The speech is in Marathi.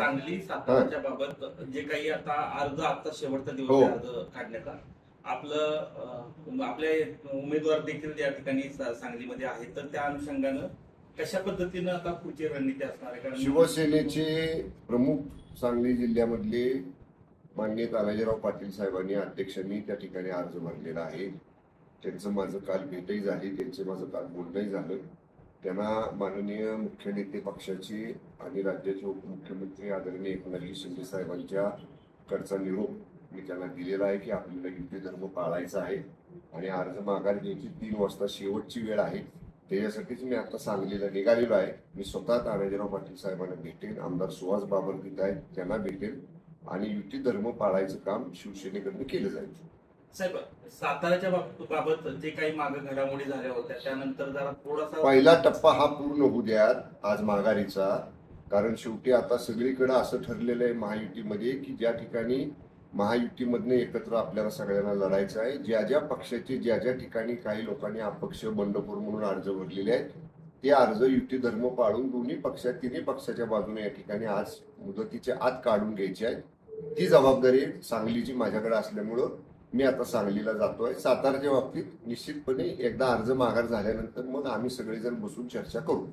सांगली साताराच्या बाबत जे काही आता आता शेवटचा दिवस हो. आहे अर्ज काढण्याचा, आपले उमेदवार देखील या ठिकाणी सांगलीमध्ये आहेत, तर त्या अनुषंगानं कशा पद्धतीनं आता पुढची रणनीती असणार आहे? कारण शिवसेनेचे प्रमुख सांगली जिल्ह्यामधले माननीय तानाजीराव पाटील साहेबांनी अध्यक्षांनी त्या ठिकाणी अर्ज भरलेला आहे. त्यांचं माझं काल भेटही झाली, त्यांचं माझं काल बोलणंही झालं. त्यांना माननीय मुख्य नेते पक्षाचे आणि राज्याचे उपमुख्यमंत्री आदरणीय एकनाथ शिंदे साहेबांच्या कडचा निरोप मी त्यांना दिलेला आहे की आपल्याला युती धर्म पाळायचा आहे आणि अर्ज माघार घ्यायची 3 वाजता शेवटची वेळ आहे. त्याच्यासाठीच मी आता सांगलीला निघालेलो आहे. मी स्वतः तानाजीराव पाटील साहेबांना भेटेन, आमदार सुहास बाबरकीत आहेत त्यांना भेटेन आणि युती धर्म पाळायचं काम शिवसेनेकडून केलं जाईल. साहेब, साताऱ्याच्या बाबत जे काही मागे घडामोडी झाल्या होत्या त्यानंतर जरा थोडासा पहिला टप्पा हा पूर्ण होऊ द्यात आज माघारीचा. कारण शेवटी आता सगळीकडे असं ठरलेलं आहे महायुतीमध्ये की ज्या ठिकाणी महायुतीमधनं एकत्र आपल्याला सगळ्यांना लढायचं आहे, ज्या ज्या पक्षाचे ज्या ज्या ठिकाणी काही लोकांनी अपक्ष बंडखोर म्हणून अर्ज भरलेले आहेत ते अर्ज युती धर्म पाळून तिन्ही पक्षाच्या बाजूने या ठिकाणी आज मुदतीच्या आत काढून घ्यायची आहे. ती जबाबदारी सांगलीची माझ्याकडे असल्यामुळं मी आता सांगलीला जातोय. सातारच्या बाबतीत निश्चितपणे एकदा अर्ज माघार झाल्यानंतर मग आम्ही सगळेजण बसून चर्चा करू.